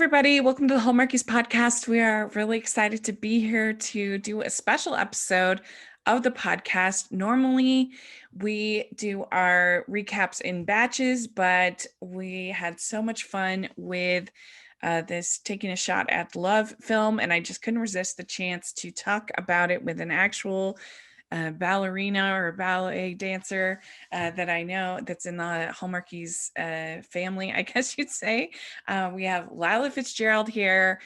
everybody. Welcome to the Hallmarkies podcast. We are really excited to be here to do a special episode of the podcast. Normally, we do our recaps in batches, but we had so much fun with this Taking a Shot at Love film, and I just couldn't resist the chance to talk about it with an actual ballerina or ballet dancer that I know that's in the Hallmarkies family, I guess you'd say. We have Lilah Fitzgerald here.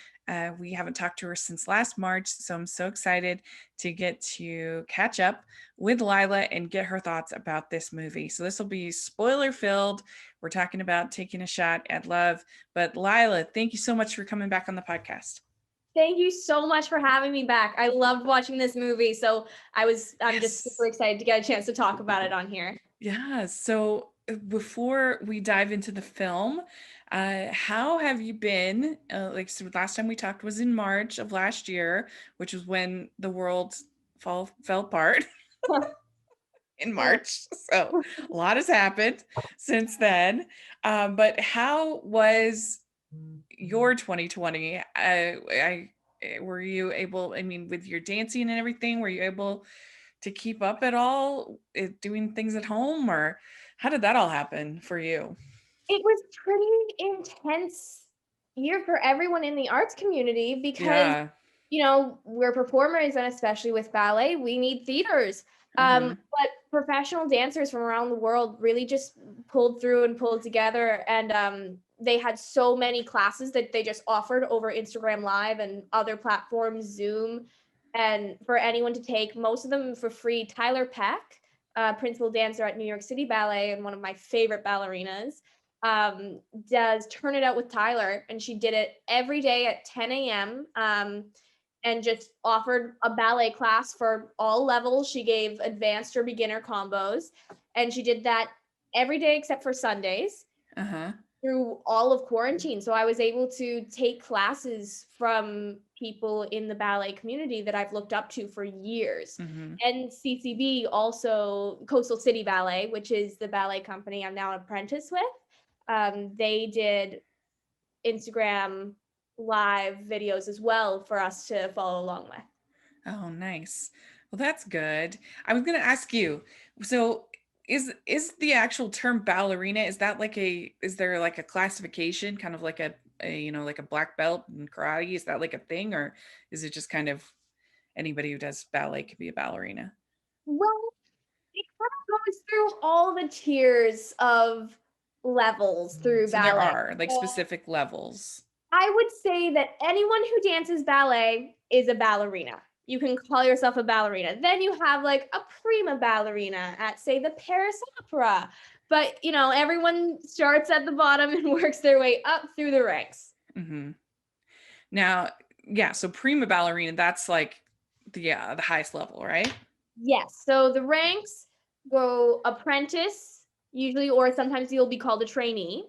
We haven't talked to her since last March, so I'm so excited to get to catch up with Lilah and get her thoughts about this movie. So this will be spoiler filled. We're talking about Taking a Shot at Love. But Lilah, thank you so much for coming back on the podcast. Thank you so much for having me back. I loved watching this movie, so I'm just super excited to get a chance to talk about it on here. Yeah, so before we dive into the film, how have you been? So last time we talked was in March of last year, which was when the world fell apart in March. So a lot has happened since then. But how was your 2020? Were you able, with your dancing and everything, were you able to keep up at all, doing things at home, or how did that all happen for you? It was pretty intense year for everyone in the arts community because, Yeah. we're performers, and especially with ballet, we need theaters. Mhm. But professional dancers from around the world really just pulled through and pulled together, and they had so many classes that they just offered over Instagram Live and other platforms, Zoom, and for anyone to take, most of them for free. Tyler Peck, principal dancer at New York City Ballet and one of my favorite ballerinas, does Turn It Out with Tyler, and she did it every day at 10 a.m. And just offered a ballet class for all levels. She gave advanced or beginner combos, and she did that every day except for Sundays Uh-huh. through all of quarantine. So I was able to take classes from people in the ballet community that I've looked up to for years. Mhm. And CCB, also Coastal City Ballet, which is the ballet company I'm now an apprentice with, they did Instagram live videos as well for us to follow along with. Oh, nice. Well, that's good. I was going to ask you, so is the actual term ballerina, is there like a classification, kind of like like a black belt in karate? Is that like a thing, or is it just kind of anybody who does ballet could be a ballerina? Well, it kind of goes through all the tiers of levels through So there ballet. are like specific levels. I would say that anyone who dances ballet is a ballerina. You can call yourself a ballerina. Then you have like a prima ballerina at, say, the Paris Opera. But, everyone starts at the bottom and works their way up through the ranks. Mm-hmm. Now, yeah, so prima ballerina, that's like the highest level, right? Yes. So the ranks go apprentice, usually, or sometimes you'll be called a trainee.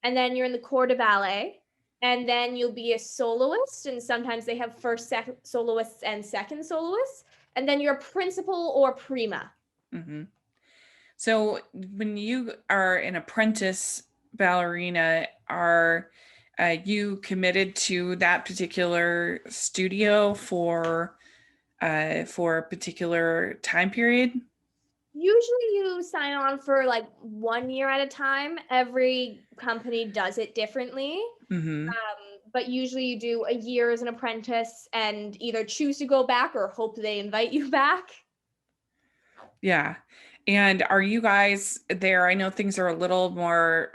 And then you're in the corps de ballet. And then you'll be a soloist. And sometimes they have first, second soloists and second soloists. And then you're a principal or prima. Mm-hmm. So when you are an apprentice ballerina, are you committed to that particular studio for a particular time period? Usually you sign on for like 1 year at a time. Every company does it differently. Mm-hmm. But usually you do a year as an apprentice and either choose to go back or hope they invite you back. Yeah. And are you guys there? I know things are a little more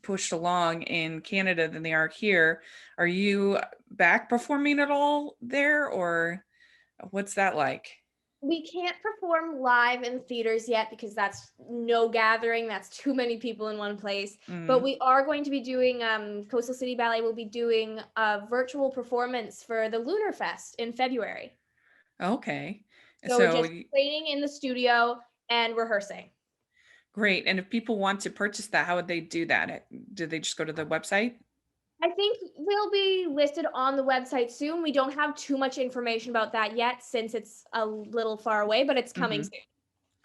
pushed along in Canada than they are here. Are you back performing at all there, or what's that like? We can't perform live in theaters yet because that's no gathering. That's too many people in one place. But Mm, we are going to be doing, Coastal City Ballet will be doing a virtual performance for the Lunar Fest in February. okay. So we're So just training in the studio and rehearsing. great. And if people want to purchase that, how would they do that? Do they just go to the website? I think they'll be listed on the website soon. We don't have too much information about that yet since it's a little far away, but it's coming Hmm. soon.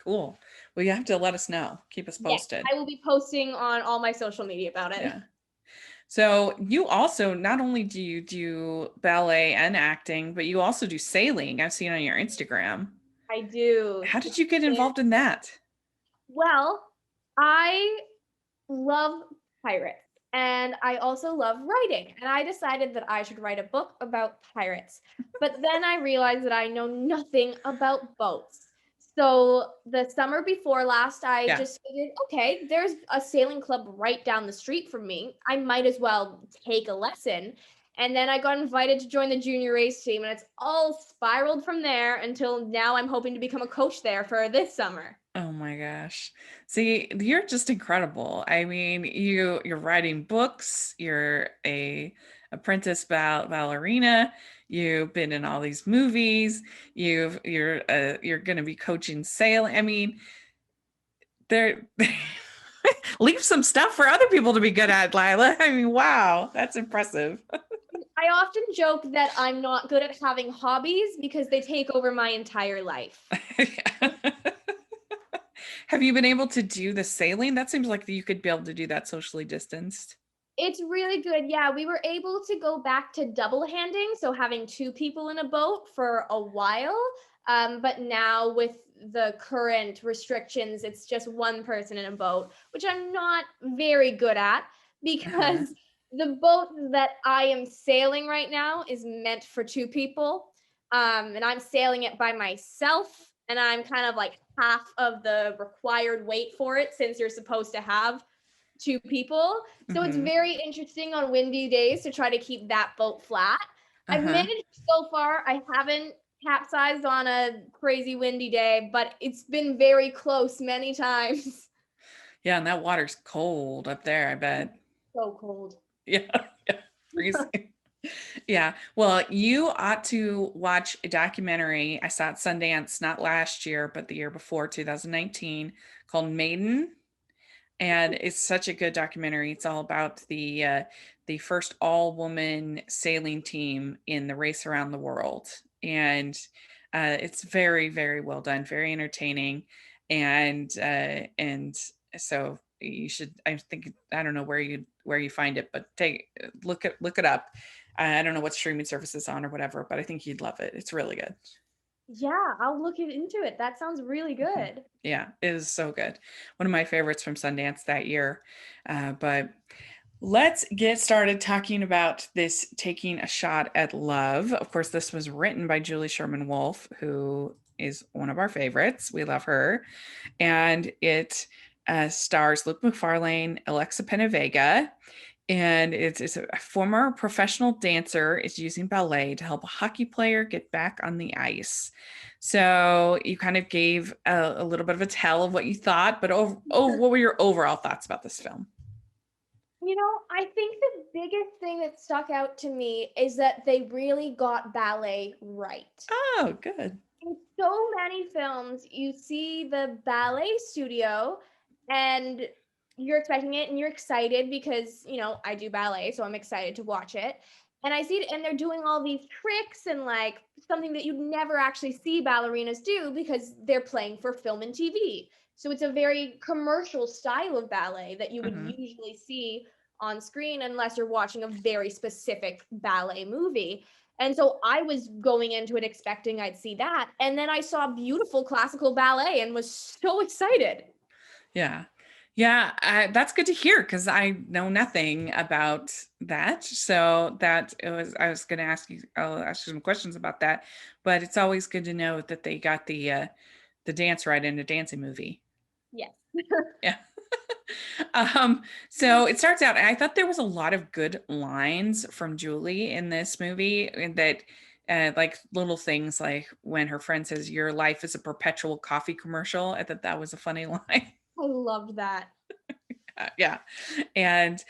Cool. Well, you have to let us know. Keep us Yes, posted. I will be posting on all my social media about it. Yeah. So you also, not only do you do ballet and acting, but you also do sailing. I've seen on your Instagram. I do. How did you get Yeah. involved in that? Well, I love pirates and I also love writing. And I decided that I should write a book about pirates. But then I realized that I know nothing about boats. So the summer before last, I Yeah. just figured, okay, there's a sailing club right down the street from me. I might as well take a lesson. And then I got invited to join the junior race team, and it's all spiraled from there until now I'm hoping to become a coach there for this summer. Oh my gosh. See, you're just incredible. I mean, you're writing books, you're a apprentice ballerina, you've been in all these movies, you're going to be coaching sailing. I mean, there leave some stuff for other people to be good at, Lilah. I mean, wow, that's impressive. I often joke that I'm not good at having hobbies because they take over my entire life. Have you been able to do the sailing? That seems like you could be able to do that socially distanced. It's really good. Yeah, we were able to go back to double handing, so having two people in a boat for a while. But now with the current restrictions, it's just one person in a boat, which I'm not very good at Uh-huh. because the boat that I am sailing right now is meant for two people. And I'm sailing it by myself, and I'm kind of like half of the required weight for it since you're supposed to have two people. So it's Hmm. very interesting on windy days to try to keep that boat flat. I've Uh-huh. managed so far. I haven't capsized on a crazy windy day, but it's been very close many times. Yeah, and that water's cold up there, I bet. So cold. Yeah, yeah, freezing. Yeah. Well, you ought to watch a documentary. I saw it Sundance, not last year, but the year before, 2019, called Maiden. And it's such a good documentary. It's all about the first all-woman sailing team in the race around the world, and it's very, very well done, very entertaining, and so you should. I think I don't know where you find it, but look it up. I don't know what streaming service it's on or whatever, but I think you'd love it. It's really good. Yeah, I'll look into it. That sounds really Mhm. good. Yeah, it is so good. One of my favorites from Sundance that year. But let's get started talking about this Taking a Shot at Love. Of course, this was written by Julie Sherman Wolfe, who is one of our favorites. We love her. And it stars Luke McFarlane, Alexa Penavega, and it's a former professional dancer is using ballet to help a hockey player get back on the ice. So you kind of gave a little bit of a tell of what you thought, but what were your overall thoughts about this film? I think the biggest thing that stuck out to me is that they really got ballet right. Oh, good. In so many films, you see the ballet studio and you're expecting it and you're excited because, I do ballet, so I'm excited to watch it. And I see it, and they're doing all these tricks and like something that you'd never actually see ballerinas do because they're playing for film and TV. So it's a very commercial style of ballet that you would Hmm. usually see on screen unless you're watching a very specific ballet movie. And so I was going into it expecting I'd see that. And then I saw beautiful classical ballet and was so excited. Yeah. Yeah, that's good to hear because I know nothing about that. So I was going to I'll ask you some questions about that, but it's always good to know that they got the dance right in a dancing movie. Yes. Yeah. So it starts out, and I thought there was a lot of good lines from Julie in this movie, and that like little things like when her friend says, "Your life is a perpetual coffee commercial." I thought that was a funny line. I loved that. Yeah. And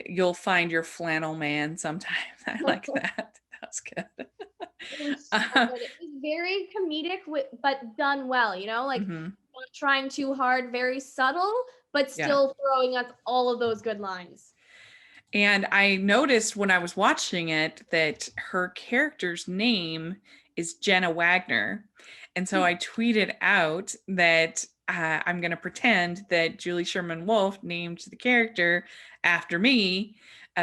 you'll find your flannel man sometimes. I like that. That's good. It was so Uh, good. It was very comedic, but done well, like mhm. not trying too hard, very subtle, but Yeah. still throwing us all of those good lines. And I noticed when I was watching it that her character's name is Jenna Wagner. And so I tweeted out that I'm going to pretend that Julie Sherman Wolfe named the character after me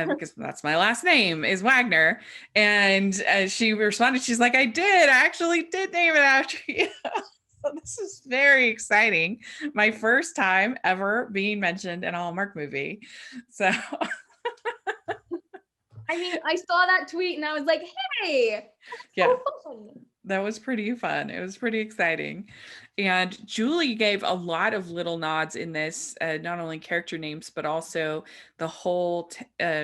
because that's my last name is Wagner. And she responded, she's like, I actually did name it after you. So this is very exciting. My first time ever being mentioned in a Hallmark movie. So I mean, I saw that tweet and I was like, hey, yeah. so fun. That was pretty fun. It was pretty exciting. And Julie gave a lot of little nods in this, not only character names, but also the whole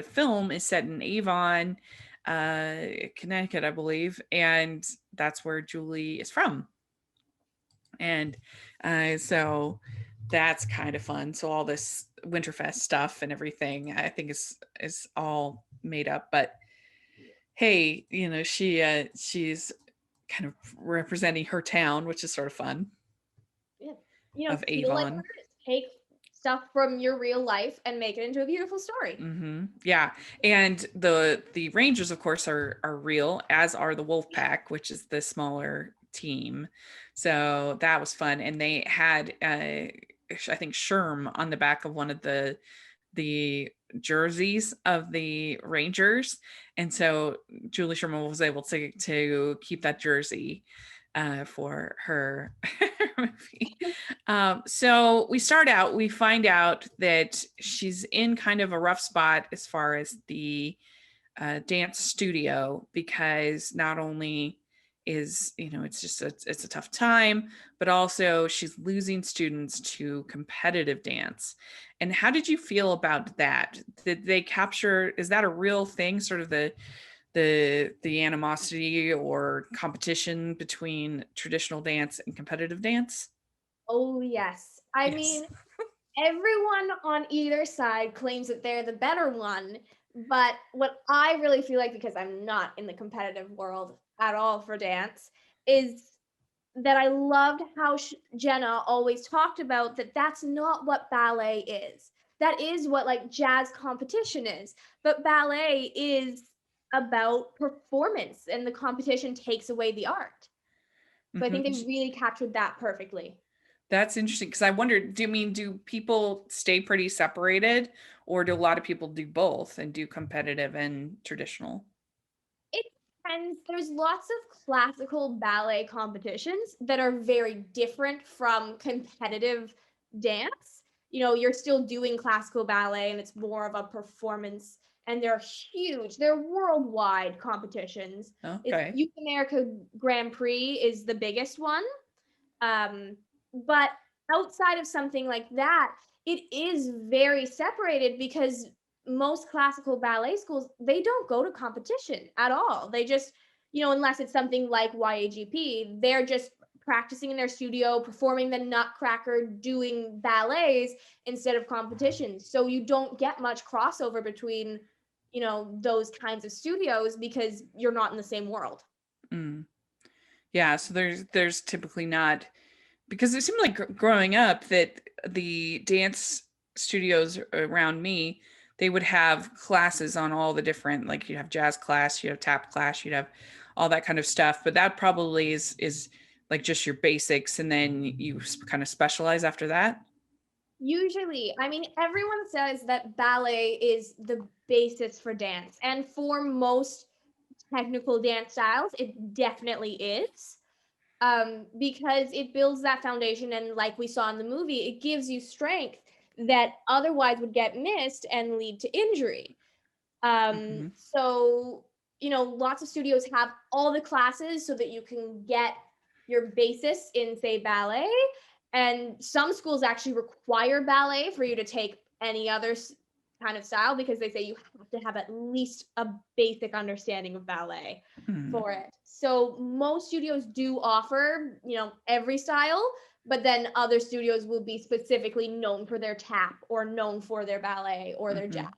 film is set in Avon, Connecticut, I believe. And that's where Julie is from. And so that's kind of fun. So all this Winterfest stuff and everything, I think is all made up. But hey, she's kind of representing her town, which is sort of fun. Yeah. Of Feel like Avon. take stuff from your real life and make it into a beautiful story. Mm-hmm. Yeah, and the Rangers, of course, are real, as are the Wolf Pack, which is the smaller team. So that was fun, and they had I think Sherm on the back of one of the jerseys of the Rangers, and so Julie Sherman was able to keep that jersey for her movie. So we find out that she's in kind of a rough spot as far as the dance studio, because not only is it's a tough time, but also she's losing students to competitive dance. And how did you feel about that? Did they capture, is that a real thing, sort of the animosity or competition between traditional dance and competitive dance? Oh, yes. I Yes. mean, everyone on either side claims that they're the better one. But what I really feel like, because I'm not in the competitive world at all for dance, is that I loved how Jenna always talked about that that's not what ballet is. That is what like jazz competition is. But ballet is about performance, and the competition takes away the art. So I think Mm-hmm. they really captured that perfectly. That's interesting, because I wondered, do people stay pretty separated, or do a lot of people do both and do competitive and traditional? It depends. There's lots of classical ballet competitions that are very different from competitive dance. You're still doing classical ballet and it's more of a performance, and they're huge. They're worldwide competitions. It's Okay. Youth America Grand Prix is the biggest one. But outside of something like that, it is very separated, because most classical ballet schools, they don't go to competition at all. They just, unless it's something like YAGP, they're just practicing in their studio, performing the Nutcracker, doing ballets instead of competitions. So you don't get much crossover between, those kinds of studios, because you're not in the same world. Mm. Yeah, so there's typically not, because it seemed like growing up that the dance studios around me, they would have classes on all the different, like you have jazz class, you have tap class, you'd have all that kind of stuff, but that probably is like just your basics, and then you kind of specialize after that. Usually, I mean, everyone says that ballet is the basis for dance. And for most technical dance styles, it definitely is. Because it builds that foundation. And like we saw in the movie, it gives you strength that otherwise would get missed and lead to injury. Mm-hmm. So, lots of studios have all the classes so that you can get your basis in, say, ballet. And some schools actually require ballet for you to take any other kind of style, because they say you have to have at least a basic understanding of ballet Mm-hmm. for it. So most studios do offer, every style, but then other studios will be specifically known for their tap, or known for their ballet, or their Mm-hmm. jazz.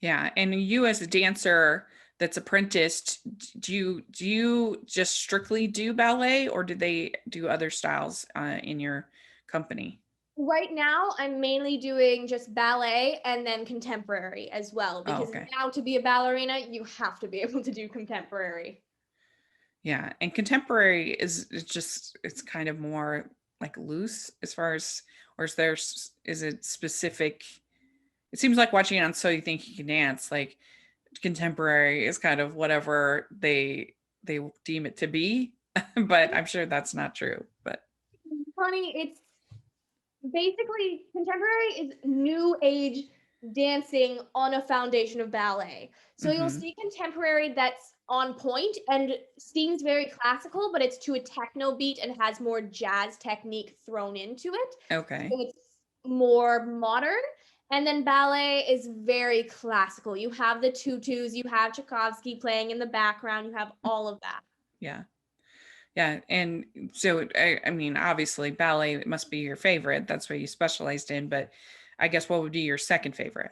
Yeah, and you as a dancer that's apprenticed, do you just strictly do ballet, or do they do other styles in your company? Right now, I'm mainly doing just ballet and then contemporary as well, Oh, because okay. now to be a ballerina, you have to be able to do contemporary. Yeah, and contemporary is just, it's kind of more like loose as far as, or is it specific it seems like watching it on So You Think You Can Dance, like contemporary is kind of whatever they deem it to be. But I'm sure that's not true. But Funny, it's basically contemporary is new age dancing on a foundation of ballet. So you'll mm-hmm. see contemporary that's on point and seems very classical, but it's to a techno beat and has more jazz technique thrown into it. Okay. So it's more modern. And then ballet is very classical. You have the tutus, you have Tchaikovsky playing in the background, you have all of that. Yeah. Yeah. And so, I mean, obviously, ballet must be your favorite. That's what you specialized in. But I guess what would be your second favorite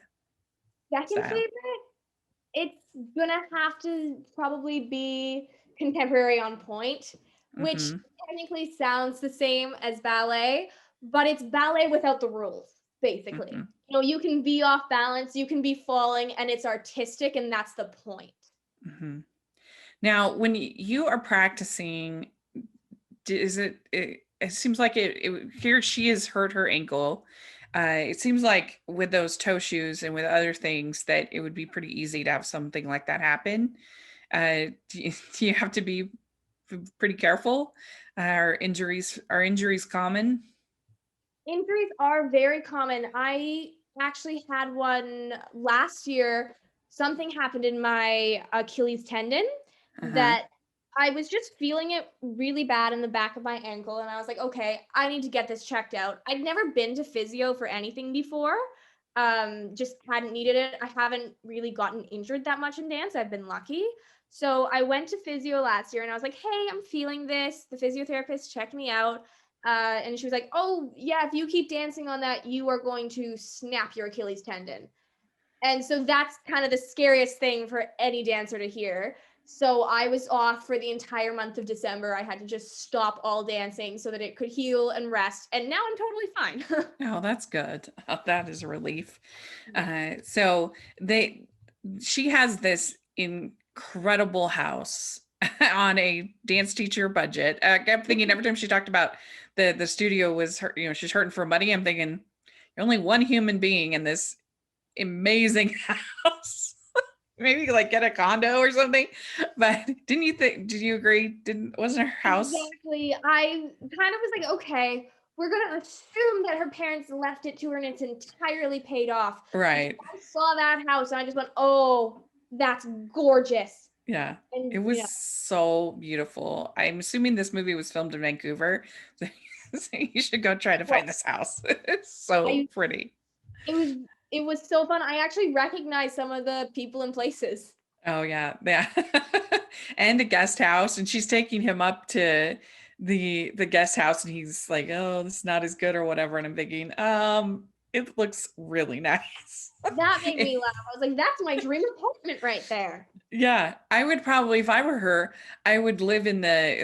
Second style? favorite, it's gonna have to probably be contemporary on point, which Mm-hmm. technically sounds the same as ballet, but it's ballet without the rules, basically. Mm-hmm. You know, you can be off balance, you can be falling, and it's artistic, and that's the point. Mm-hmm. Now, when you are practicing, is it seems like here she has hurt her ankle. It seems like with those toe shoes and with other things that it would be pretty easy to have something like that happen. Do you have to be pretty careful? Are injuries common? Injuries are very common. I actually had one last year. Something happened in my Achilles tendon Uh-huh. that I was just feeling it really bad in the back of my ankle. And I was like, okay, I need to get this checked out. I'd never been to physio for anything before. Just hadn't needed it. I haven't really gotten injured that much in dance. I've been lucky. So I went to physio last year and I was like, hey, I'm feeling this. The physiotherapist checked me out. And she was like, oh, yeah, if you keep dancing on that, you are going to snap your Achilles tendon. And so that's kind of the scariest thing for any dancer to hear. So I was off for the entire month of December. I had to just stop all dancing so that it could heal and rest. And now I'm totally fine. Oh, that's good. That is a relief. So she has this incredible house on a dance teacher budget. I kept thinking every time she talked about the studio was her, she's hurting for money. I'm thinking you're only one human being in this amazing house. Maybe like get a condo or something. But did you agree? Wasn't her house Exactly. I kind of was like, okay, we're going to assume that her parents left it to her and it's entirely paid off. Because right? I saw that house and I just went, oh, that's gorgeous. Yeah. It And was yeah, so beautiful. I'm assuming this movie was filmed in Vancouver. So you should go try to well, find this house. It's so I pretty. it was it was so fun. I actually recognized some of the people and places. Oh yeah. Yeah. And a guest house. And she's taking him up to the guest house and he's like, oh, this is not as good or whatever. And I'm thinking, it looks really nice. That made me laugh. I was like, that's my dream apartment right there. Yeah, I would probably, if I were her, I would live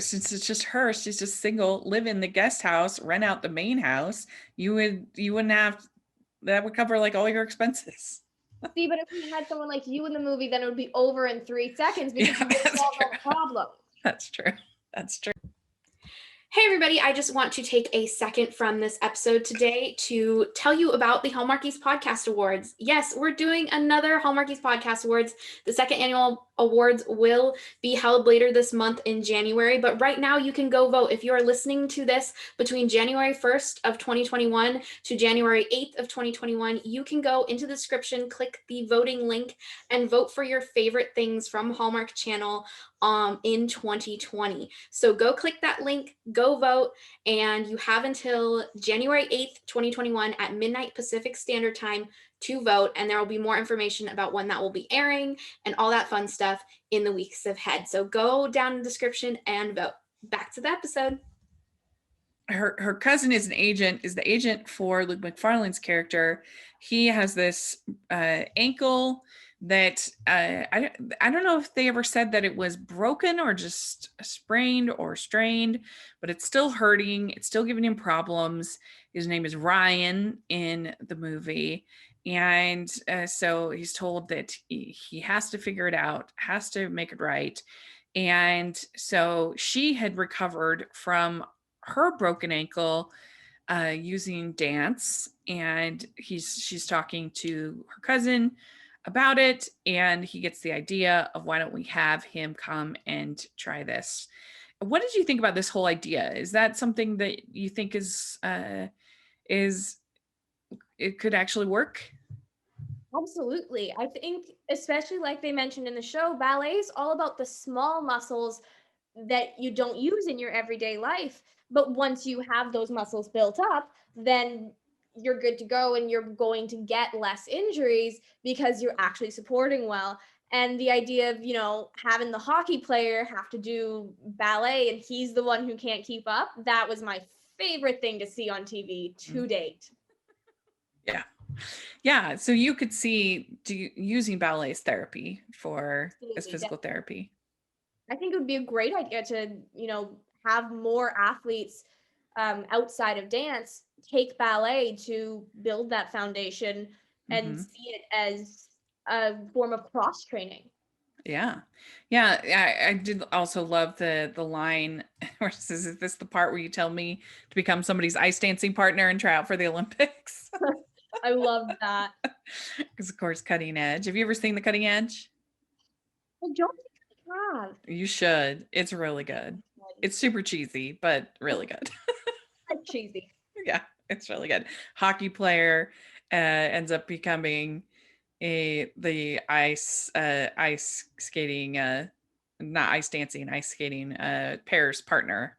since it's just her, she's just single, live in the guest house, rent out the main house. You wouldn't have, that would cover like all your expenses. See, but if we had someone like you in the movie, then it would be over in 3 seconds because Yeah, you would that's solve true. all the problems. That's true. That's true. Hey everybody, I just want to take a second from this episode today to tell you about the Hallmarkies Podcast Awards. Yes, we're doing another Hallmarkies Podcast Awards. The second annual awards will be held later this month in January, but right now you can go vote. If you are listening to this between January 1st of 2021 to January 8th of 2021, you can go into the description, click the voting link, and vote for your favorite things from Hallmark Channel in 2020. So go click that link, go vote, and you have until January 8th, 2021 at midnight Pacific Standard Time to vote, and there will be more information about when that will be airing and all that fun stuff in the weeks ahead. So go down in the description and vote. Back to the episode. Her cousin is the agent for Luke McFarlane's character. He has this ankle that I don't know if they ever said that it was broken or just sprained or strained, but it's still hurting. It's still giving him problems. His name is Ryan in the movie. And so he's told that he has to figure it out, has to make it right. And so she had recovered from her broken ankle using dance, and she's talking to her cousin about it, and he gets the idea of, why don't we have him come and try this. What did you think about this whole idea? Is that something that you think is it could actually work? Absolutely. I think, especially like they mentioned in the show, ballet is all about the small muscles that you don't use in your everyday life. But once you have those muscles built up, then you're good to go and you're going to get less injuries because you're actually supporting well. And the idea of, having the hockey player have to do ballet and he's the one who can't keep up, that was my favorite thing to see on TV to date. Yeah. Yeah. So you could see using ballet as therapy as physical therapy. I think it would be a great idea to, have more athletes outside of dance take ballet to build that foundation and see it as a form of cross training. Yeah. I did also love the line where it says, "Is this the part where you tell me to become somebody's ice dancing partner and try out for the Olympics?" I love that. Because of course, Cutting Edge. Have you ever seen The Cutting Edge? I don't think I have. You should. It's really good. It's super cheesy, but really good. Like cheesy. Yeah, it's really good. Hockey player ends up becoming the ice skating, not ice dancing, ice skating pairs partner.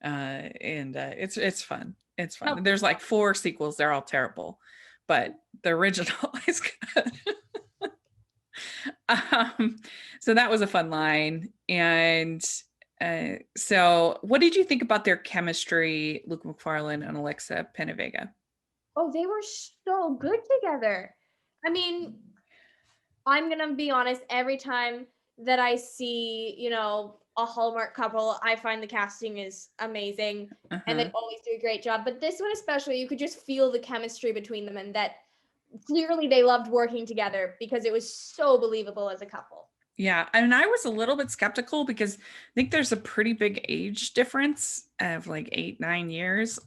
And it's fun. It's fun. Oh, There's like 4 sequels. They're all terrible, but the original is good. So that was a fun line. And so what did you think about their chemistry, Luke McFarlane and Alexa Penavega? Oh, they were so good together. I mean, I'm going to be honest, every time that I see, a Hallmark couple, I find the casting is amazing and they always do a great job. But this one especially, you could just feel the chemistry between them and that clearly they loved working together because it was so believable as a couple. Yeah, I mean, I was a little bit skeptical because I think there's a pretty big age difference of like 8-9 years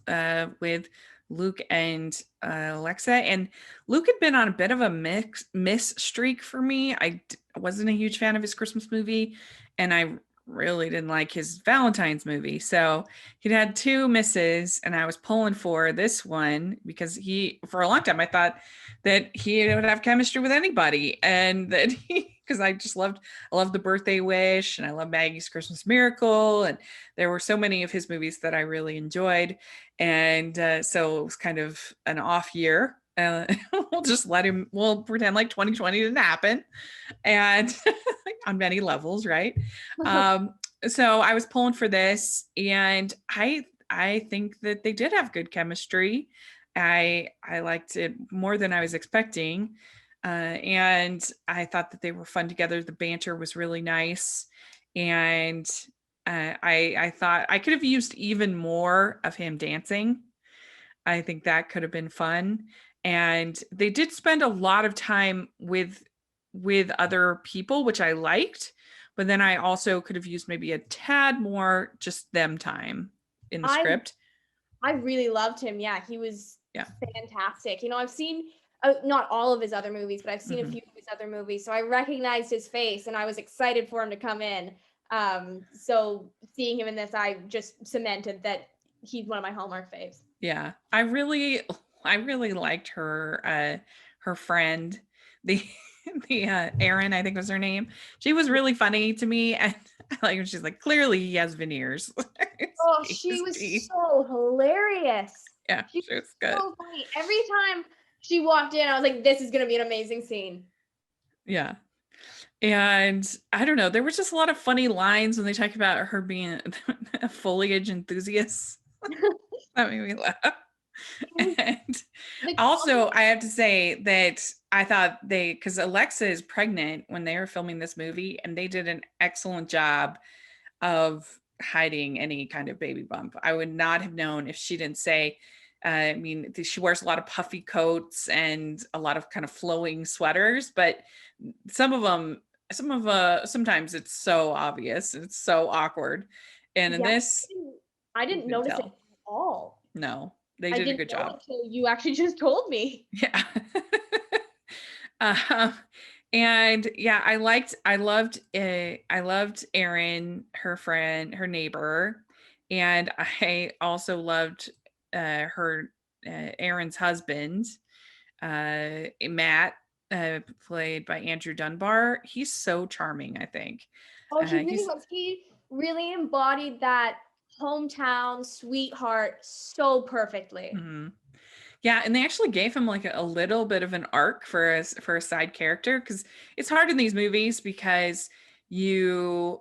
with Luke and Alexa. And Luke had been on a bit of a miss streak for me. I wasn't a huge fan of his Christmas movie, and I really didn't like his Valentine's movie. So he'd had 2 misses, and I was pulling for this one because for a long time, I thought that he would have chemistry with anybody, and that because I loved The Birthday Wish, and I love Maggie's Christmas Miracle, and there were so many of his movies that I really enjoyed. And so it was kind of an off year. We'll pretend like 2020 didn't happen, and on many levels, right? So I was pulling for this, and I think that they did have good chemistry. I liked it more than I was expecting. And I thought that they were fun together. The banter was really nice. And I thought I could have used even more of him dancing. I think that could have been fun. And they did spend a lot of time with other people, which I liked. But then I also could have used maybe a tad more just them time in the script. I really loved him. Yeah, he was fantastic. I've seen not all of his other movies, but I've seen a few of his other movies. So I recognized his face and I was excited for him to come in. So seeing him in this, I just cemented that he's one of my Hallmark faves. Yeah, I really liked her friend, the Erin, I think was her name. She was really funny to me, and I like her. She's like, clearly he has veneers. Oh, she was so hilarious. Yeah, she was good. So funny. Every time she walked in, I was like, this is gonna be an amazing scene. Yeah. And I don't know, there was just a lot of funny lines when they talk about her being a foliage enthusiast. That made me laugh. And also, I have to say that I thought because Alexa is pregnant when they were filming this movie, and they did an excellent job of hiding any kind of baby bump. I would not have known if she didn't say, I mean, she wears a lot of puffy coats and a lot of kind of flowing sweaters, but sometimes it's so obvious. It's so awkward. And in this, I didn't notice it at all. No, They I did a didn't good know job. until you actually just told me. Yeah. um, and yeah, I loved Erin, her friend, her neighbor, and I also loved her Erin's husband, Matt, played by Andrew Dunbar. He's so charming, I think. Oh, he really He's was. He really embodied that hometown sweetheart so perfectly. mhm. Yeah, and they actually gave him like a little bit of an arc for a side character, because it's hard in these movies because you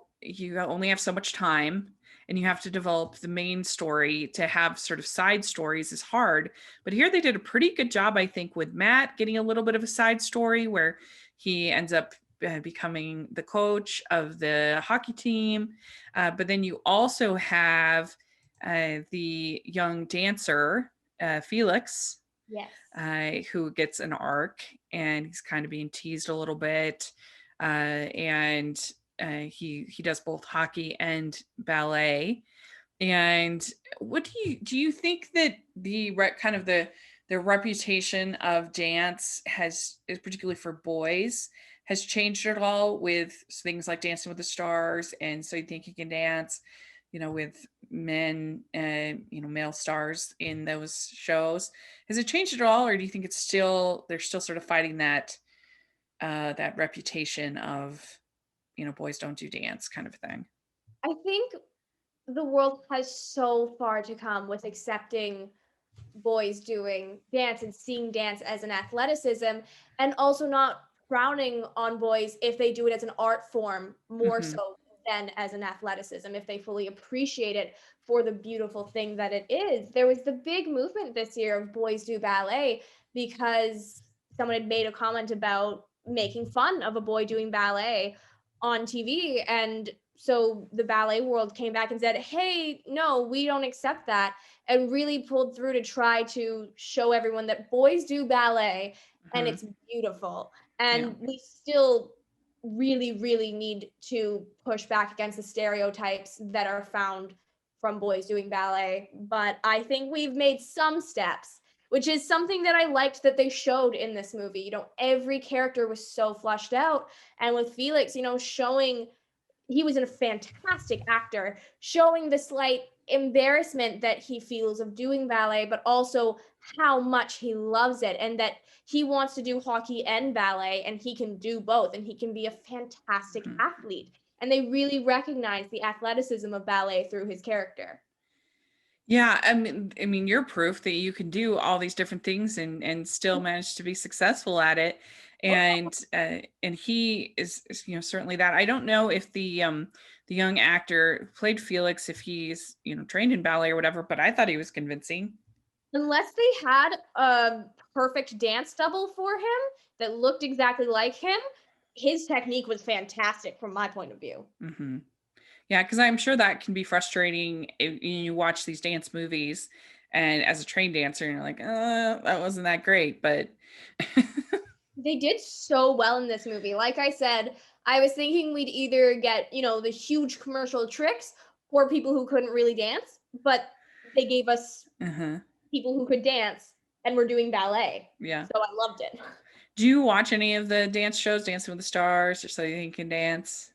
only have so much time, and you have to develop the main story. To have sort of side stories is hard, but here they did a pretty good job, I think, with Matt getting a little bit of a side story where he ends up becoming the coach of the hockey team. But then you also have the young dancer, Felix, Yes. who gets an arc, and he's kind of being teased a little bit. And he does both hockey and ballet. And what do you think that kind of the reputation of dance is particularly for boys, has changed at all with things like Dancing with the Stars and So You Think You Can Dance, with men and male stars in those shows? Has it changed at all, or do you think they're still sort of fighting that reputation of boys don't do dance kind of thing? I think the world has so far to come with accepting boys doing dance and seeing dance as an athleticism, and also not frowning on boys if they do it as an art form more Mm-hmm. so than as an athleticism, if they fully appreciate it for the beautiful thing that it is. There was the big movement this year of boys do ballet because someone had made a comment about making fun of a boy doing ballet on TV, and so the ballet world came back and said, hey, no, we don't accept that, and really pulled through to try to show everyone that boys do ballet and Mm-hmm. it's beautiful. Yeah. And we still really, really need to push back against the stereotypes that are found from boys doing ballet. But I think we've made some steps, which is something that I liked that they showed in this movie. Every character was so fleshed out. And with Felix, showing he was a fantastic actor, showing the slight embarrassment that he feels of doing ballet, but also how much he loves it and that he wants to do hockey and ballet, and he can do both, and he can be a fantastic Mm-hmm. athlete. And they really recognize the athleticism of ballet through his character. Yeah, I mean, you're proof that you can do all these different things and still manage to be successful at it. And he is certainly that. I don't know if the young actor who played Felix, if he's trained in ballet or whatever, but I thought he was convincing. Unless they had a perfect dance double for him that looked exactly like him, his technique was fantastic from my point of view. Hmm. Yeah, because I'm sure that can be frustrating if you watch these dance movies, and as a trained dancer, you're like, that wasn't that great, but They did so well in this movie. Like I said, I was thinking we'd either get, the huge commercial tricks or people who couldn't really dance, but they gave us uh-huh. people who could dance and were doing ballet. Yeah. So I loved it. Do you watch any of the dance shows, Dancing with the Stars or So You Think You Can Dance?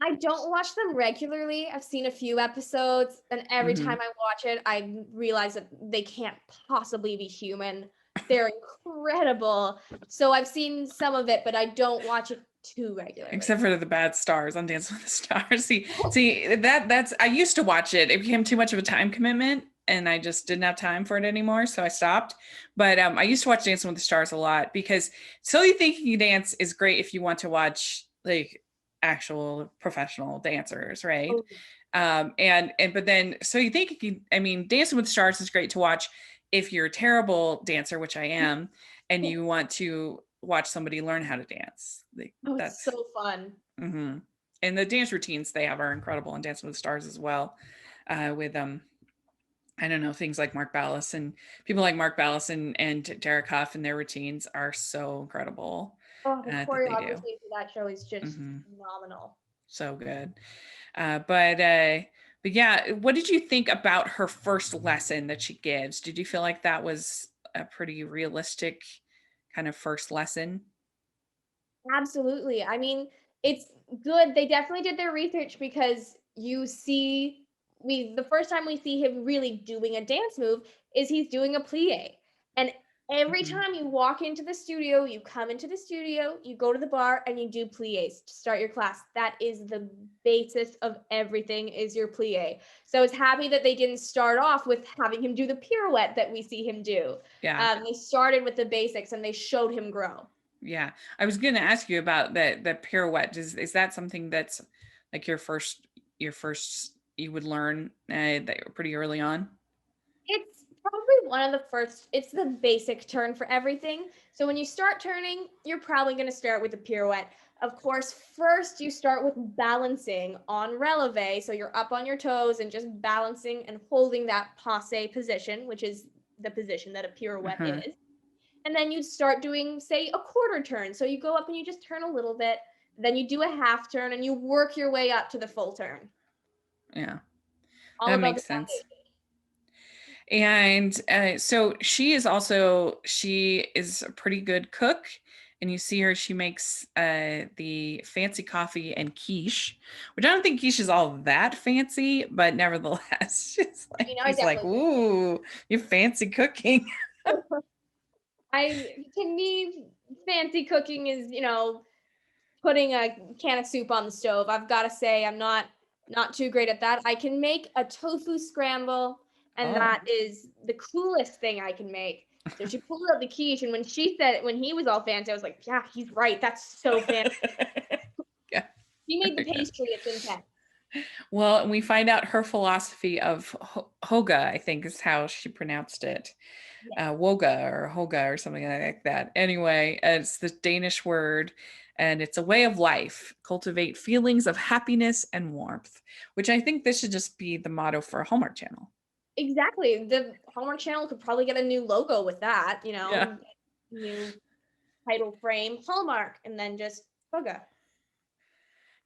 I don't watch them regularly. I've seen a few episodes, and every Hmm. time I watch it, I realize that they can't possibly be human. They're incredible. So I've seen some of it, but I don't watch it too regularly. Except for the bad stars on Dancing with the Stars. See that's I used to watch it. It became too much of a time commitment, and I just didn't have time for it anymore, so I stopped. But I used to watch Dancing with the Stars a lot, because So You Think You Can Dance is great if you want to watch like actual professional dancers, right? Oh, And but then So You Think You Can, I mean, Dancing with the Stars is great to watch if you're a terrible dancer, which I am, and you want to watch somebody learn how to dance. Like, oh, it's that's so fun. hmm and the dance routines they have are incredible in Dancing with the Stars as well. With I don't know, things like Mark Ballas, and people like Mark Ballas and Derek Huff, and their routines are so incredible Oh, the that they do. choreography for that show is just Hmm. phenomenal. So good. But But yeah, what did you think about her first lesson that she gives? Did you feel like that was a pretty realistic kind of first lesson? Absolutely. I mean, it's good. They definitely did their research because you see the first time we see him really doing a dance move is he's doing a plie. And every Mhm. time you walk into the studio, you come into the studio, you go to the bar and you do plies to start your class. That is the basis of everything is your plie. So it's happy that they didn't start off with having him do the pirouette that we see him do. Yeah. They started with the basics and they showed him grow. Yeah. I was going to ask you about the pirouette. Is that something that's like your first you would learn that pretty early on? It's probably one of the first, it's the basic turn for everything. So when you start turning, you're probably going to start with a pirouette. Of course, first you start with balancing on releve. So you're up on your toes and just balancing and holding that passe position, which is the position that a pirouette Uh-huh. is. And then you start doing, say, a quarter turn. So you go up and you just turn a little bit. Then you do a half turn and you work your way up to the full turn. Yeah. All That about the makes sense. And so she is a pretty good cook, and you see her, she makes the fancy coffee and quiche, which I don't think quiche is all that fancy, but nevertheless she's You like know, I he's like, definitely ooh, you fancy cooking. to me, fancy cooking is, putting a can of soup on the stove. I've got to say, I'm not too great at that. I can make a tofu scramble, and Oh. that is the coolest thing I can make. So she pulled out the quiche, and when he was all fancy, I was like, yeah, he's right. That's so fancy. Yeah, He made the very good. pastry. It's intense. Well, and we find out her philosophy of hoga, I think is how she pronounced it. Yeah, Woga or hoga or something like that. Anyway, it's the Danish word, and it's a way of life. Cultivate feelings of happiness and warmth, which I think this should just be the motto for a Hallmark channel. exactly. The Hallmark Channel could probably get a new logo with that, Yeah. new title frame, Hallmark, and then just Bugga.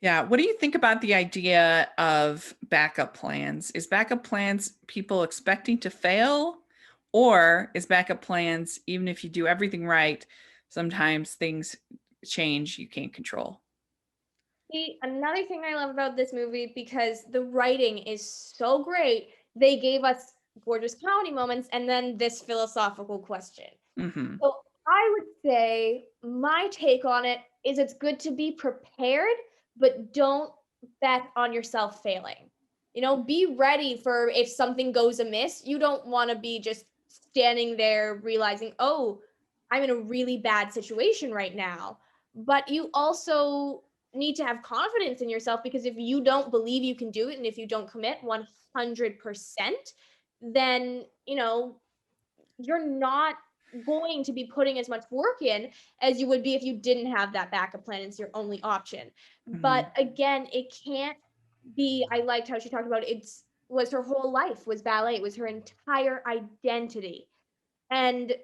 Yeah. What do you think about the idea of backup plans? Is backup plans people expecting to fail? Or is backup plans, even if you do everything right, sometimes things change you can't control? See, another thing I love about this movie, because the writing is so great, they gave us gorgeous comedy moments and then this philosophical question. Hmm. So I would say my take on it is it's good to be prepared, but don't bet on yourself failing. Be ready for if something goes amiss. You don't want to be just standing there realizing, oh, I'm in a really bad situation right now. But you also need to have confidence in yourself, because if you don't believe you can do it and if you don't commit 100%, then, you're not going to be putting as much work in as you would be if you didn't have that backup plan. It's your only option. Hmm. But again, it can't be. I liked how she talked about it's was her whole life was ballet. It was her entire identity. And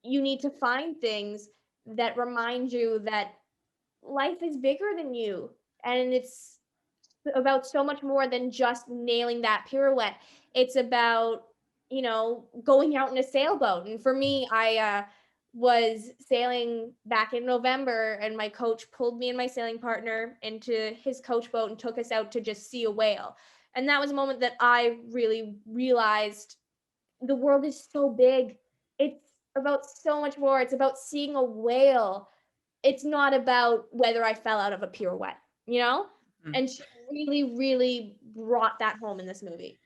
you need to find things that remind you that life is bigger than you, and it's about so much more than just nailing that pirouette. It's about, going out in a sailboat. And for me, I was sailing back in November, and my coach pulled me and my sailing partner into his coach boat and took us out to just see a whale. And that was a moment that I really realized the world is so big. It's about so much more. It's about seeing a whale. It's not about whether I fell out of a pirouette, you know? And she really, really brought that home in this movie.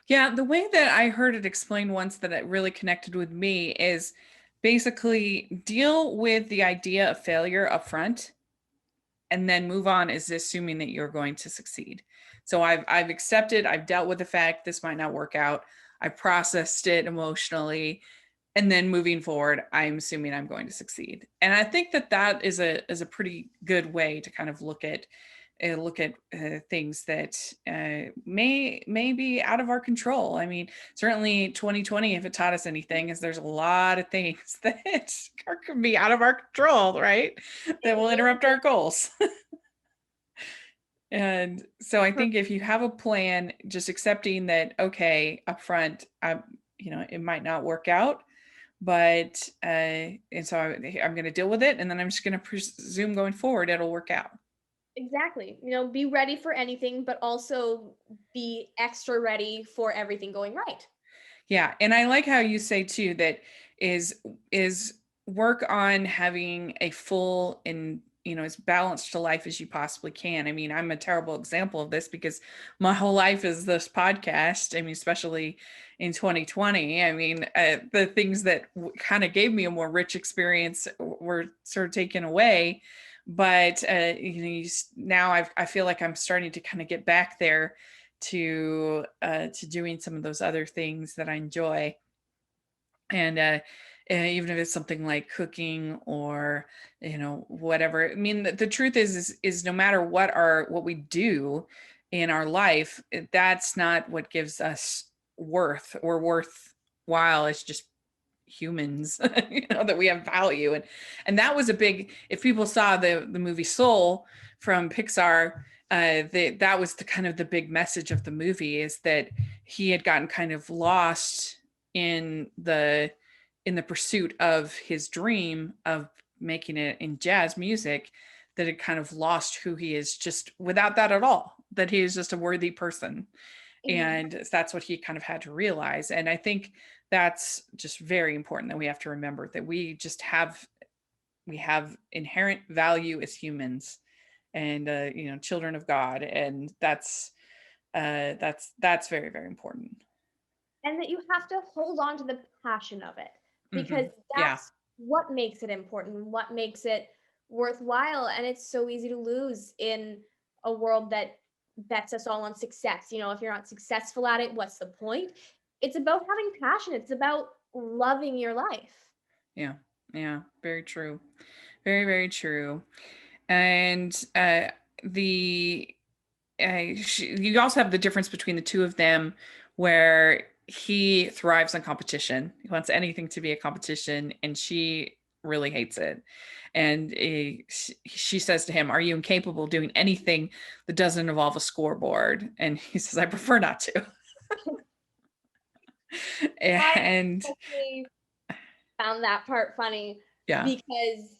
Yeah, the way that I heard it explained once that it really connected with me is basically deal with the idea of failure up front and then move on is assuming that you're going to succeed. So I've accepted, I've dealt with the fact this might not work out. I processed it emotionally, and then moving forward, I'm assuming I'm going to succeed. And I think that that is a pretty good way to kind of look at things that may be out of our control. I mean, certainly 2020, if it taught us anything, is there's a lot of things that can be out of our control, right? That will interrupt our goals. And so I think if you have a plan, just accepting that, okay, up front, it might not work out, but and so I'm going to deal with it, and then I'm just going to presume going forward it'll work out. Exactly. Be ready for anything, but also be extra ready for everything going right. Yeah, and I like how you say too that is work on having a full and as balanced a life as you possibly can. I mean, I'm a terrible example of this because my whole life is this podcast. I mean, especially in 2020. I mean, the things that kind of gave me a more rich experience were sort of taken away. But now I feel like I'm starting to kind of get back there to doing some of those other things that I enjoy. And even if it's something like cooking or whatever. I mean, the truth is no matter what we do in our life, that's not what gives us worth or worthwhile. It's just humans, that we have value. And that was a big, if people saw the movie Soul from Pixar, that was the kind of the big message of the movie, is that he had gotten kind of lost in the pursuit of his dream of making it in jazz music, that it kind of lost who he is just without that at all, that he is just a worthy person. And that's what he kind of had to realize. And I think that's just very important, that we have to remember that we have inherent value as humans, and children of God. And that's very, very important. And that you have to hold on to the passion of it, because that's what makes it important, what makes it worthwhile. And it's so easy to lose in a world that bets us all on success. If you're not successful at it, what's the point? It's about having passion. It's about loving your life. Yeah. Very true. Very, very true. And you also have the difference between the two of them, where he thrives on competition. He wants anything to be a competition, and she really hates it. And she says to him, "Are you incapable of doing anything that doesn't involve a scoreboard?" And he says, "I prefer not to." And I found that part funny, yeah, because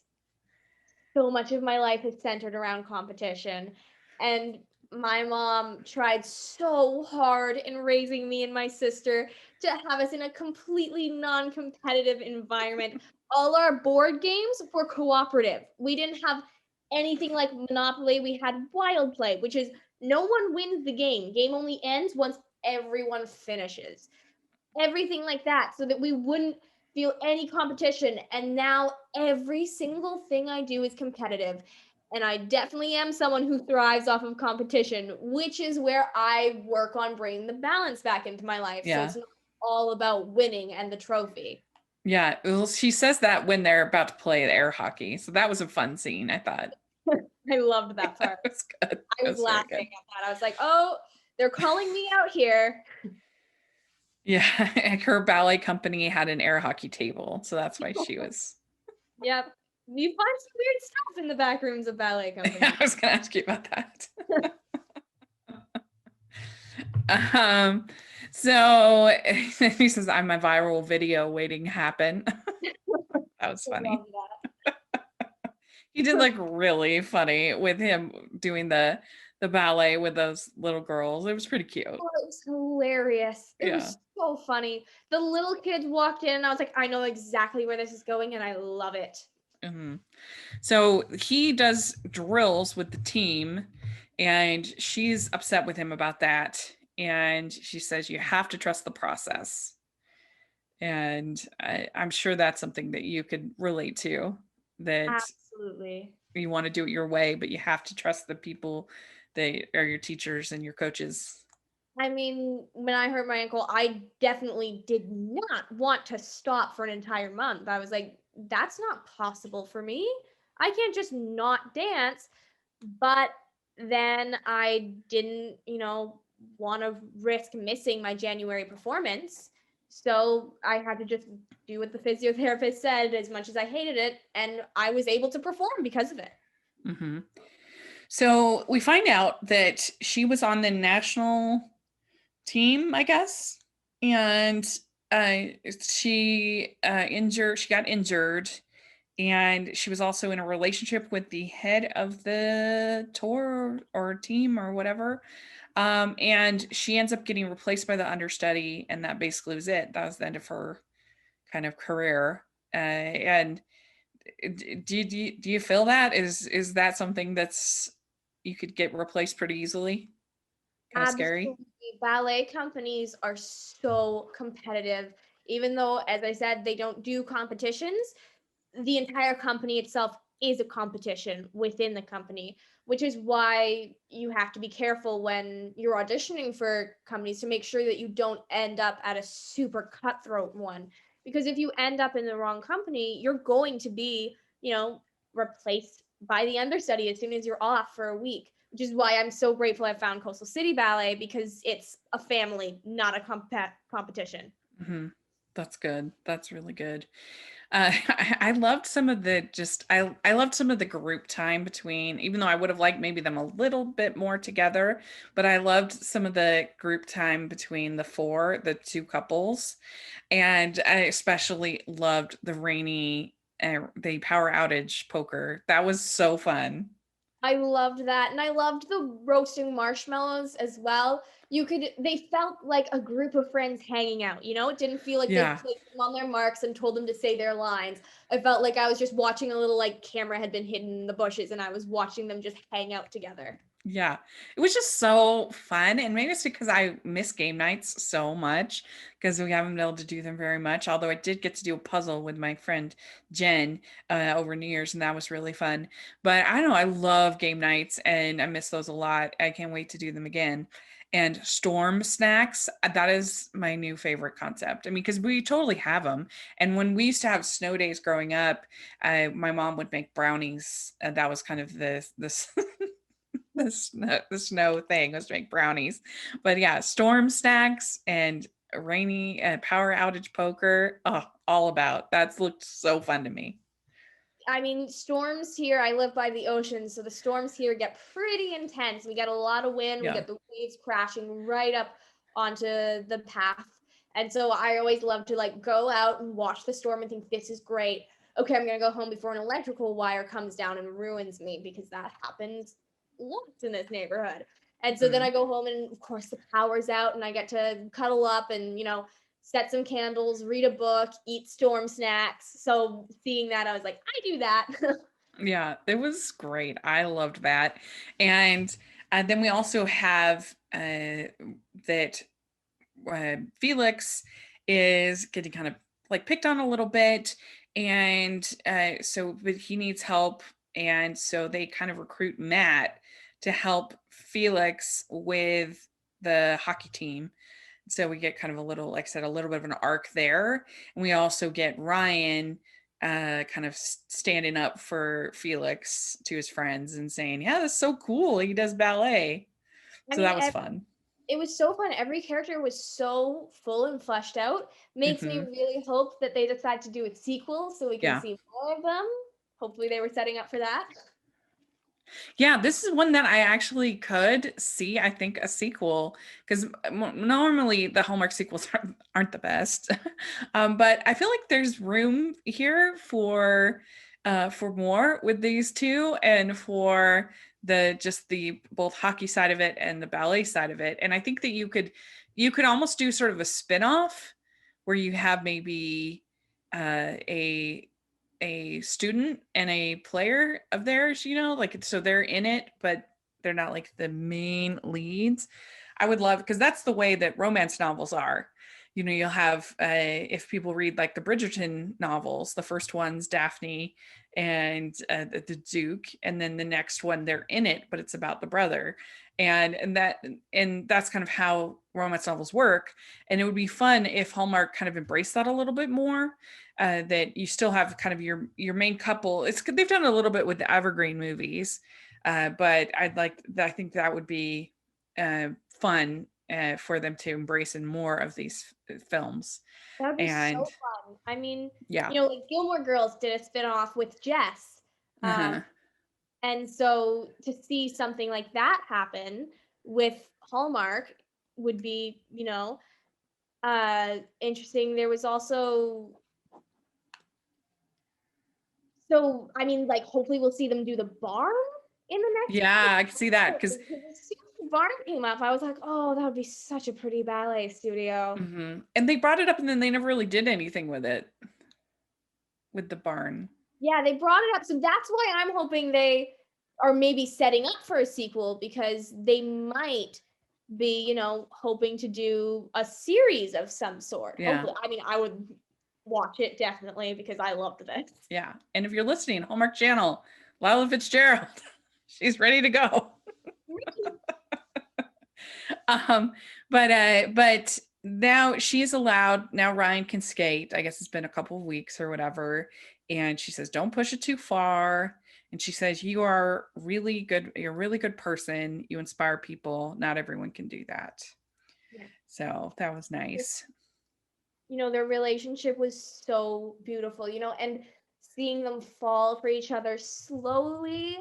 so much of my life is centered around competition. And my mom tried so hard in raising me and my sister to have us in a completely non-competitive environment. All our board games were cooperative. We didn't have anything like Monopoly. We had Wild Play, which is no one wins the game. Game only ends once everyone finishes. Everything like that, so that we wouldn't feel any competition. And now every single thing I do is competitive. And I definitely am someone who thrives off of competition, which is where I work on bringing the balance back into my life. So it's not all about winning and the trophy. Yeah. Well, she says that when they're about to play the air hockey. So that was a fun scene, I thought. I loved that part. It was good. I was laughing at that. I was like, oh, they're calling me out here. Yeah, her ballet company had an air hockey table, so that's why she was. Yep. You find some weird stuff in the back rooms of ballet companies. I was going to ask you about that. So he says, "I'm a viral video waiting to happen." That was funny. He did look really funny with him doing the ballet with those little girls. It was pretty cute. Oh, it was hilarious. It was so funny. The little kids walked in and I was like, I know exactly where this is going and I love it. Mm-hmm. So he does drills with the team, and she's upset with him about that. And she says, "You have to trust the process." And I'm sure that's something that you could relate to, that absolutely you want to do it your way, but you have to trust the people that are your teachers and your coaches. I mean, when I hurt my ankle, I definitely did not want to stop for an entire month. I was like, that's not possible for me. I can't just not dance. But then I didn't, want to risk missing my January performance. So I had to just do what the physiotherapist said, as much as I hated it. And I was able to perform because of it. Mm-hmm. So we find out that she was on the national team, I guess, and uh, she got injured, and she was also in a relationship with the head of the tour or team or whatever. And she ends up getting replaced by the understudy, and that basically was it. That was the end of her kind of career. And do you feel that is that something that's you could get replaced pretty easily? Kind of scary. Absolutely. Ballet companies are so competitive. Even though, as I said, they don't do competitions, the entire company itself is a competition within the company, which is why you have to be careful when you're auditioning for companies to make sure that you don't end up at a super cutthroat one. Because if you end up in the wrong company, you're going to be, replaced by the understudy as soon as you're off for a week, which is why I'm so grateful I found Coastal City Ballet because it's a family, not a competition. Hmm. That's good. That's really good. I loved some of the I loved some of the group time between, even though I would have liked maybe them a little bit more together, but I loved some of the group time between the two couples, and I especially loved the power outage poker. That was so fun. I loved that. And I loved the roasting marshmallows as well. They felt like a group of friends hanging out, It didn't feel like they Yeah. placed them on their marks and told them to say their lines. I felt like I was just watching a little like camera had been hidden in the bushes and I was watching them just hang out together. Yeah, it was just so fun. And maybe it's because I miss game nights so much because we haven't been able to do them very much. Although I did get to do a puzzle with my friend Jen over New Year's, and that was really fun. But I don't know, I love game nights and I miss those a lot. I can't wait to do them again. And storm snacks, that is my new favorite concept. I mean, because we totally have them. And when we used to have snow days growing up, my mom would make brownies. That was kind of the the snow thing was to make brownies. But yeah, storm snacks and rainy power outage poker. Oh, all about that's looked so fun to me. I mean, storms here, I live by the ocean, so the storms here get pretty intense. We get a lot of wind, we Yeah. get the waves crashing right up onto the path. And so I always love to like go out and watch the storm and think this is great. Okay, I'm gonna go home before an electrical wire comes down and ruins me because that happens lots in this neighborhood. And so then Mhm. I go home and of course the power's out and I get to cuddle up and set some candles, read a book, eat storm snacks. So seeing that, I was like, I do that. Yeah, it was great. I loved that. And then we also have that Felix is getting kind of like picked on a little bit. And but he needs help. And so they kind of recruit Matt to help Felix with the hockey team. So we get kind of a little, like I said, a little bit of an arc there. And we also get Ryan kind of standing up for Felix to his friends and saying, yeah, that's so cool. He does ballet. I So mean, that was fun. it was so fun. Every character was so full and fleshed out. Makes me Hmm. really hope that they decide to do a sequel so we can Yeah. see more of them. Hopefully, they were setting up for that. Yeah, this is one that I actually could see, I think, a sequel, because normally the Hallmark sequels aren't the best. But I feel like there's room here for more with these two, and for the both hockey side of it and the ballet side of it. And I think that you could almost do sort of a spin-off where you have maybe a student and a player of theirs, like, so they're in it, but they're not like the main leads. I would love, because that's the way that romance novels are. You'll have, if people read like the Bridgerton novels, the first one's Daphne and the Duke, and then the next one they're in it, but it's about the brother, and that's kind of how romance novels work. And it would be fun if Hallmark kind of embraced that a little bit more, that you still have kind of your main couple. They've done a little bit with the evergreen movies, but I think that would be fun for them to embrace in more of these films. That would be so And fun. I mean, yeah. like Gilmore Girls did a spin-off with Jess. Um, Uh-huh. And so to see something like that happen with Hallmark would be, interesting. There was also, so I mean, like, hopefully we'll see them do the barn in the next Yeah, I can see that because as soon as the barn came up, I was like, oh, that would be such a pretty ballet studio. and they brought it up and then they never really did anything with it, with the barn. Yeah, they brought it up. So that's why I'm hoping they are maybe setting up for a sequel, because they might be, hoping to do a series of some sort. Yeah. Hopefully. I mean, I would watch it definitely because I loved this. Yeah. And if you're listening, Hallmark Channel, Lilah Fitzgerald, she's ready to go. But now she's allowed, now Ryan can skate. I guess it's been a couple of weeks or whatever. And she says, don't push it too far. And she says, you are really good. You're a really good person. You inspire people. Not everyone can do that. Yeah. So that was nice. Their relationship was so beautiful, and seeing them fall for each other slowly,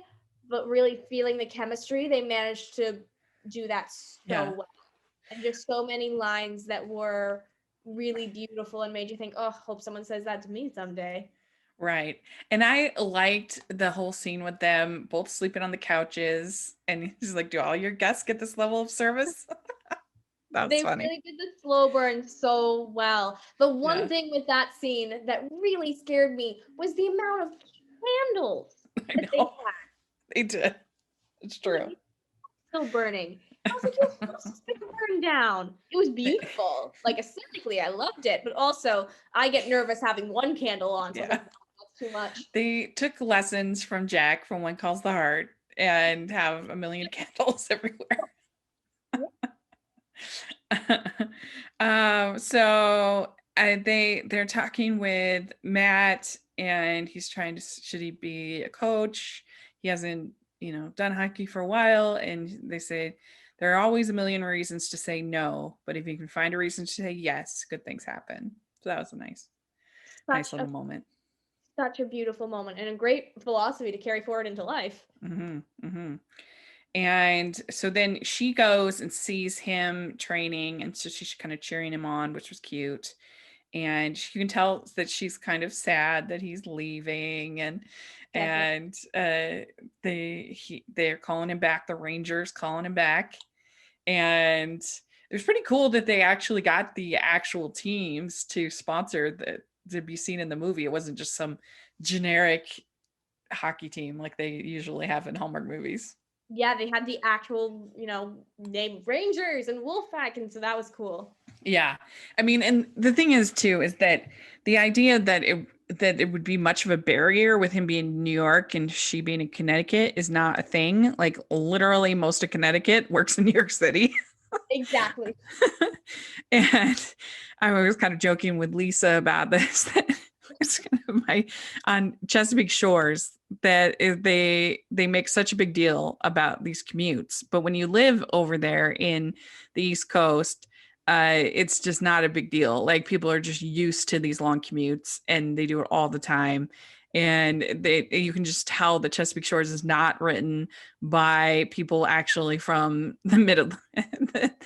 but really feeling the chemistry, they managed to do that so well. And just so many lines that were really beautiful and made you think, oh, hope someone says that to me someday. Right. And I liked the whole scene with them both sleeping on the couches. And he's like, do all your guests get this level of service? That's funny. They really did the slow burn so well. The one thing with that scene that really scared me was the amount of candles that they had. They did. It's true. Still burning. I was like, you're supposed to burn down. It was beautiful. Like, aesthetically, I loved it. But also, I get nervous having one candle on. So that's too much. They took lessons from Jack from One Calls the Heart and have a million candles everywhere. So they're talking with Matt, and he's trying to, should he be a coach? He hasn't, done hockey for a while, and they say there are always a million reasons to say no, but if you can find a reason to say yes, good things happen. So that was a nice little moment. Such a beautiful moment and a great philosophy to carry forward into life. And so then she goes and sees him training, and so she's kind of cheering him on, which was cute. And you can tell that she's kind of sad that he's leaving, and they're calling him back. The Rangers calling him back, and it was pretty cool that they actually got the actual teams to sponsor that to be seen in the movie. It wasn't just some generic hockey team like they usually have in Hallmark movies. Yeah, they had the actual, name Rangers and Wolfpack, and so that was cool. Yeah. I mean, and the thing is too, is that the idea that it would be much of a barrier with him being in New York and she being in Connecticut is not a thing. Like, literally most of Connecticut works in New York City. Exactly. And I was kind of joking with Lisa about this, that it's kind of on Chesapeake Shores, that they make such a big deal about these commutes, but when you live over there in the East Coast, it's just not a big deal. Like, people are just used to these long commutes and they do it all the time. And you can just tell that Chesapeake Shores is not written by people actually from the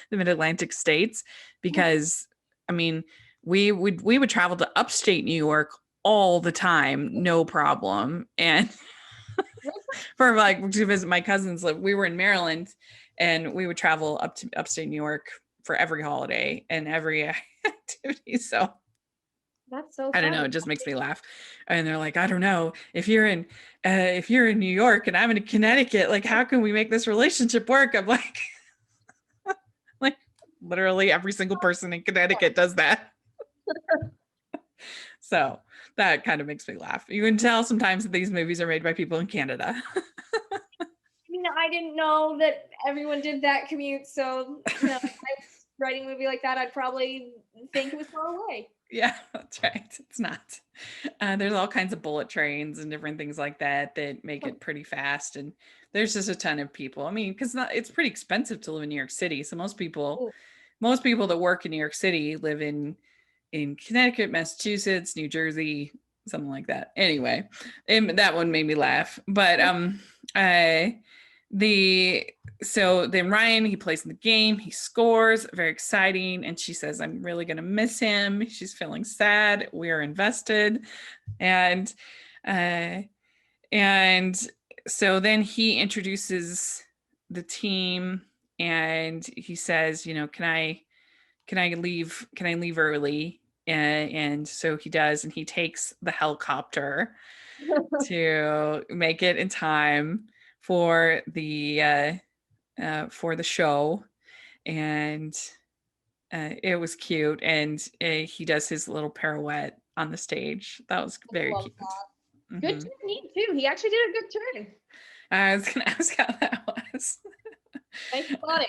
mid-Atlantic states, because I mean, we would travel to upstate New York all the time, no problem. And for to visit my cousins, we were in Maryland, and we would travel up to upstate New York for every holiday and every activity. So that's so I don't know, it just makes me laugh. And they're like, I don't know, if you're in New York and I'm in Connecticut, like, how can we make this relationship work? I'm like, like, literally every single person in Connecticut does that. So that kind of makes me laugh. You can tell sometimes that these movies are made by people in Canada. I didn't know that everyone did that commute. So if I was writing a movie like that, I'd probably think it was far away. Yeah, that's right. It's not. There's all kinds of bullet trains and different things like that make it pretty fast. And there's just a ton of people. I mean, because it's pretty expensive to live in New York City. So most people that work in New York City live in Connecticut, Massachusetts, New Jersey, something like that. Anyway, that one made me laugh. But so then Ryan, he plays in the game, he scores, very exciting, and she says, I'm really gonna miss him. She's feeling sad. We are invested. And so then he introduces the team and he says, can I leave early? And so he does, and he takes the helicopter to make it in time for the show. And it was cute, and he does his little pirouette on the stage. That was very cute. Good technique too. He actually did a good turn. I was gonna ask how that was. Nice spotting.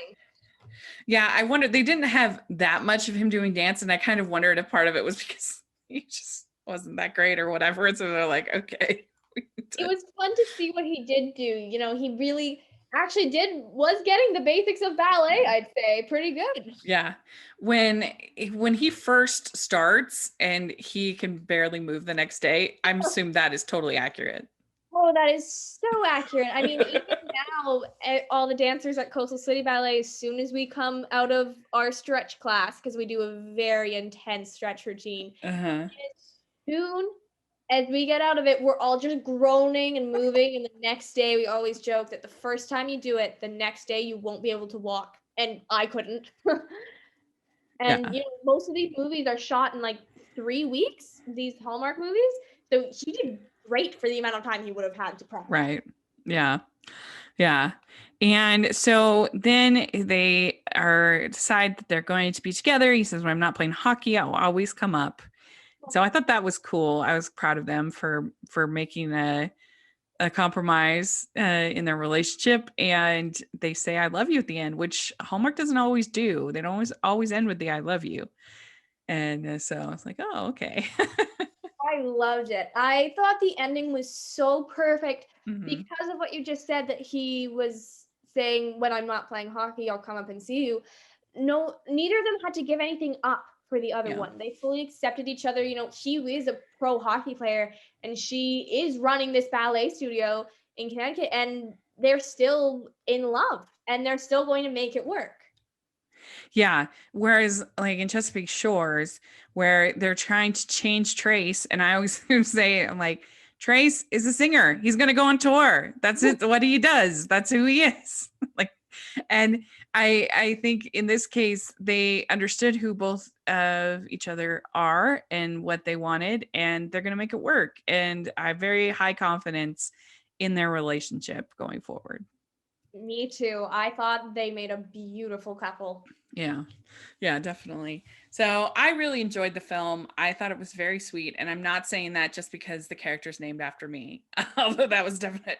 Yeah, I wondered, they didn't have that much of him doing dance, and I kind of wondered if part of it was because he just wasn't that great or whatever. And so they're like, okay. It was fun to see what he did do. He really actually was getting the basics of ballet, I'd say. Pretty good. Yeah. When he first starts and he can barely move the next day, I'm assuming that is totally accurate. Oh, that is so accurate. I mean, even now, all the dancers at Coastal City Ballet, as soon as we come out of our stretch class, because we do a very intense stretch routine, as soon as we get out of it, we're all just groaning and moving. And the next day, we always joke that the first time you do it, the next day you won't be able to walk. And I couldn't. And most of these movies are shot in like 3 weeks, these Hallmark movies. So he did great for the amount of time he would have had to prep. Right. Yeah. Yeah. And so then they decide that they're going to be together. He says, when I'm not playing hockey, I'll always come up. So I thought that was cool. I was proud of them for making a compromise in their relationship. And they say, I love you at the end, which Hallmark doesn't always do. They don't always end with the I love you. And so I was like, oh, okay. I loved it. I thought the ending was so perfect because of what you just said, that he was saying, when I'm not playing hockey, I'll come up and see you. No, neither of them had to give anything up for the other one. They fully accepted each other. He is a pro hockey player and she is running this ballet studio in Connecticut, and they're still in love and they're still going to make it work. Yeah. Whereas like in Chesapeake Shores, where they're trying to change Trace, and I always say, I'm like, Trace is a singer. He's going to go on tour. That's it. What he does. That's who he is. And I think in this case, they understood who both of each other are and what they wanted, and they're going to make it work. And I have very high confidence in their relationship going forward. Me too. I thought they made a beautiful couple. Yeah, definitely. So I really enjoyed the film. I thought it was very sweet. And I'm not saying that just because the character's named after me, although that was definite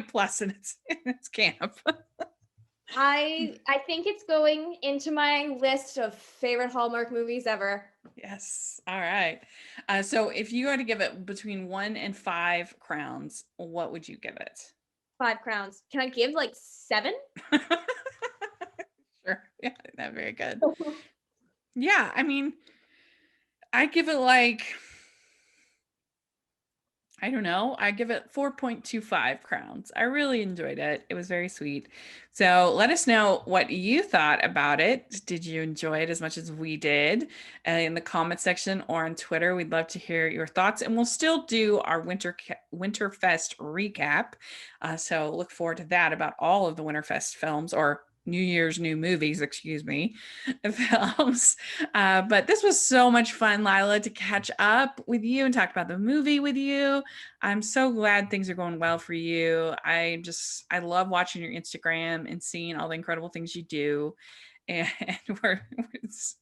plus in its camp. I think it's going into my list of favorite Hallmark movies ever. Yes. All right. So if you had to give it between 1 and 5 crowns, what would you give it? 5 crowns. Can I give like 7? Sure. Yeah, that's very good. Yeah, I mean, I give it like, I don't know. I give it 4.25 crowns. I really enjoyed it. It was very sweet. So let us know what you thought about it. Did you enjoy it as much as we did? In the comment section or on Twitter, we'd love to hear your thoughts. And we'll still do our Winterfest recap. So look forward to that about all of the Winterfest films, or New Year's new movies, films. But this was so much fun, Lilah, to catch up with you and talk about the movie with you. I'm so glad things are going well for you. I love watching your Instagram and seeing all the incredible things you do. And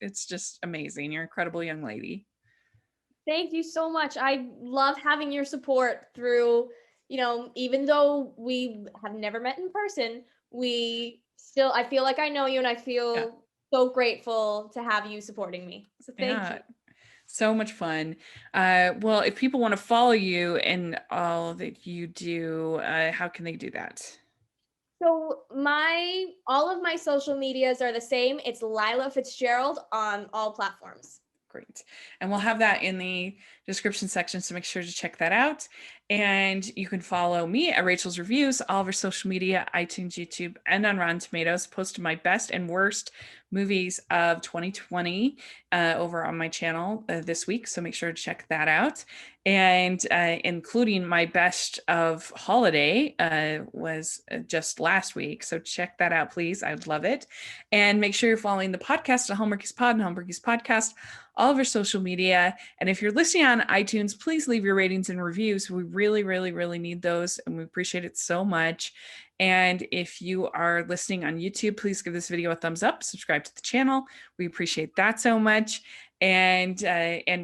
it's just amazing. You're an incredible young lady. Thank you so much. I love having your support through, even though we have never met in person, I feel like I know you, and I feel so grateful to have you supporting me. So thank you. So much fun. Well, if people want to follow you and all that you do, how can they do that? So all of my social medias are the same. It's Lilah Fitzgerald on all platforms. Great. And we'll have that in the description section, so make sure to check that out. And you can follow me at Rachel's Reviews, all of our social media, iTunes, YouTube, and on Rotten Tomatoes. Posted my best and worst movies of 2020 over on my channel this week, so make sure to check that out. And including my best of holiday was just last week, so check that out, please. I'd love it. And make sure you're following the podcast at Hallmarkies Pod and Hallmarkies Podcast, all of our social media. And if you're listening on iTunes, please leave your ratings and reviews. We really, really, really need those, and we appreciate it so much. And if you are listening on YouTube, please give this video a thumbs up, subscribe to the channel. We appreciate that so much. And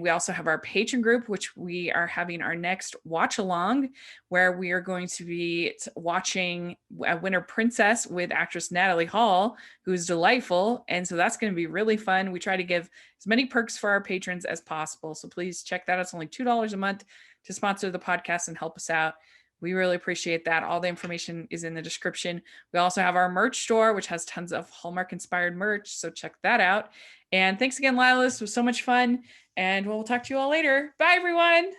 we also have our Patreon group, which we are having our next watch along, where we are going to be watching Winter Princess with actress Natalie Hall, who's delightful. And so that's going to be really fun. We try to give as many perks for our patrons as possible. So please check that out. It's only $2 a month to sponsor the podcast and help us out. We really appreciate that. All the information is in the description. We also have our merch store, which has tons of Hallmark inspired merch. So check that out. And thanks again, Lilah. This was so much fun. And we'll talk to you all later. Bye, everyone.